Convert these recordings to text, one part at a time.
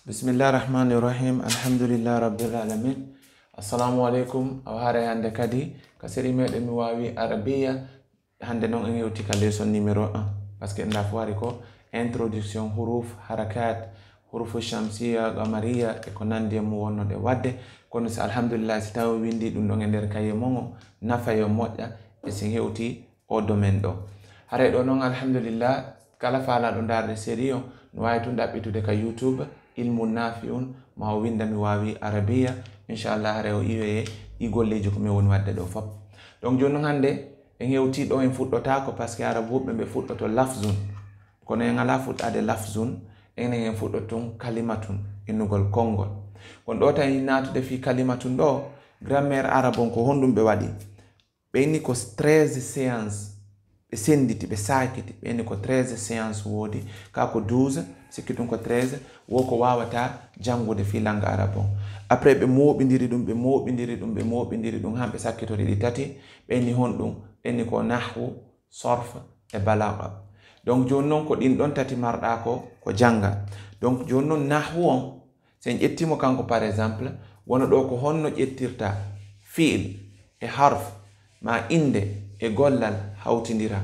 بسم الله الرحمن الرحيم الحمد لله رب العالمين السلام عليكم أوهاري هande kadi kasiri meɗen mi wawi arabiya hande non en yewti ka leçon numéro 1 parce que nda fwari ko introduction huruf harakat hurufu shamsiya qamariya e ko nandi e mu wonno de wadde kono si alhamdulillah si tawi windi dum don e der kaye mongo nafa yo modja e si hewti o domaine do hare do non alhamdulillah kala fala do darde série o no wawi tun dabbitude ka YouTube ilmu nafiun ma winda mi wawi arabiya inshallah hare o iwe i golleji ko mi woni wadde do fop donc jonnon hande en hewti do en fuddota ko parce que arabube be fuddoto lafzun kono en ala fuddade lafzun en fuddoton kalimatun innugol kongol kon do tan natude fi kalimatun do grammaire arabon ko hondum be wadi be ni ko 13 séances be senditi be sakiti be ni ko 13 séances wodi ka ko 12 sikkitum ko 13 woko wawata jangude fi langue arabon après be mobindiri dum hambe sakkitori di tati be ni hondum be ni ko nahwu sarf e balagha donc jonnon ko din don tati marda ko janga donc jonnon nahwu on sen jettimo kanko par exemple wono do ko honno jettirta fi'il e harf ma inde e gollal hawtindira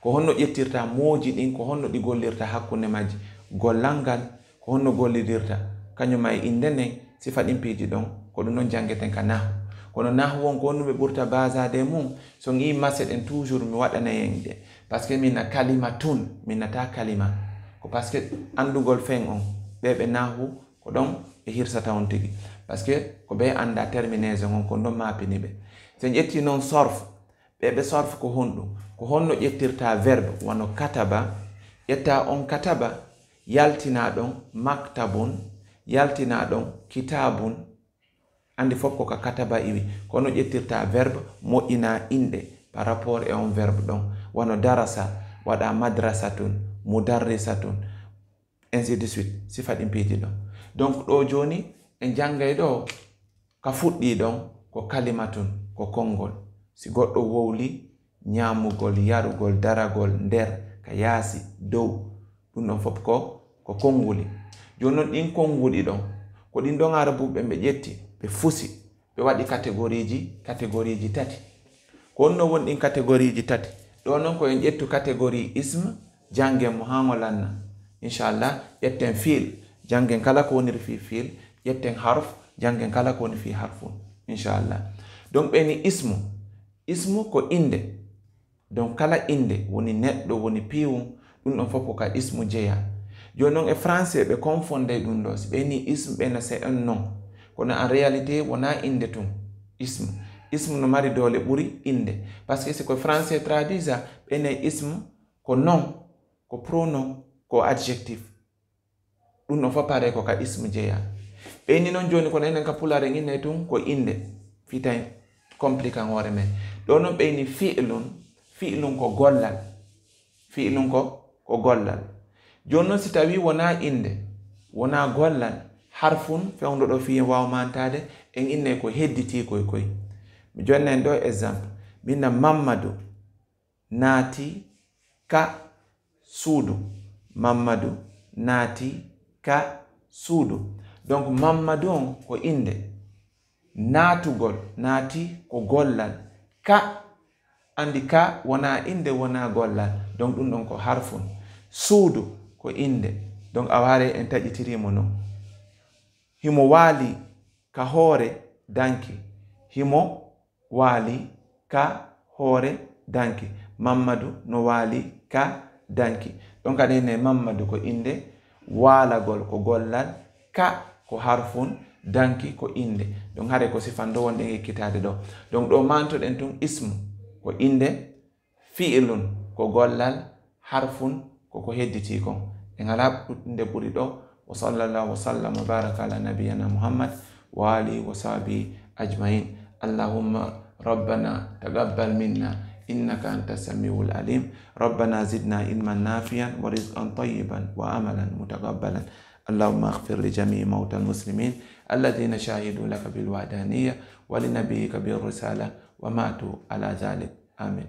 ko honno jettirta moji din ko honno di gollirta hakkunde maji gollangal ko honno gollidirta kanyuma e inde ne sifa din piji don ko dum non jangeten ka nahwu kono nahwu on ko honno be burta basade mum so ngi maseden toujours mi wadana yende parce que mina kalimatun minata kalima ko parce que andugol fen on be nahwu ko don e hirsata on tigi parce que ko be anda terminaison on ko don mapini be sen jetti non sarf be sarf ko honno jettirta verbe wano kataba yetta on kataba yaltina don maktabun yaltina don kitabun andi fop ko ka kataba iwi kono jettirta verbe mo'ina inde par rapport e on verbe don wano darasa wada madrasatun mudarrisatun ainsi de suite sifa din piji don donc do joni en jangay do ka fuddi don ko kalimatun ko kongol si goddo wowli nyamugol yarugol daragol nder ka yasi dow dum don fop ko konguli jonnon din kongudi don ko din don arabube be jetti be fusi be wadi catégorie tati ko no won din catégorie tati do non ko en jettu catégorie ism jangen mo hangolanna inshallah yetten fi'il jangen kala ko woni fi fi'il yetten harf jangen kala ko woni fi harfun inshallah donc beni ismu ko inde donc kala inde woni neddo woni piwum dum don fop ka ismu jeya jonnon e français be confonde dum do si beni ism bena c'est un nom kono en réalité wona inde tum ism no mari dole buri inde parce que c'est ko français traduisa bene ism ko nom ko pronom ko adjectif dum no fa pare ko ka ism jeya beni non joni ko enen ka pulare nginne tum ko inde fitain compliquant hore men do non beni fi'lun ko gollal jonnon si tawi wona inde wona gollal harfun fewndo do fi wawmantade en inne ko hedditi koy mi jonnen do exemple binda Mamadou naati ka suudu donc Mamadou on ko inde naatugol naati ko gollal ka andi ka wona inde wona gollal donc dum don ko harfun suudu ko inde donc aware en tajitirimo non himo wali ka hore danki Mamadou no wali ka danki donc adene Mamadou ko inde walagol ko gollal ka ko harfun danki ko inde donc hare ko sifando wonde ekkitade do donc do manto den tum ismu ko inde fi'lun ko gollal harfun ko hedditi kon en ala dudde buri do wa sallallahu wa sallam wa baraka ala nabiyyina muhammad wa alihi wa sahbihi ajma'in allahumma rabbana taqabbal minna innaka antas samiul alim rabbana zidna ilman nafi'an wa rizqan tayyiban wa amalan mutaqabbalan اللهم اغفر لجميع موتى المسلمين الذين شهدوا لك بالوحدانية ولنبيك بالرسالة وماتوا على ذلك آمين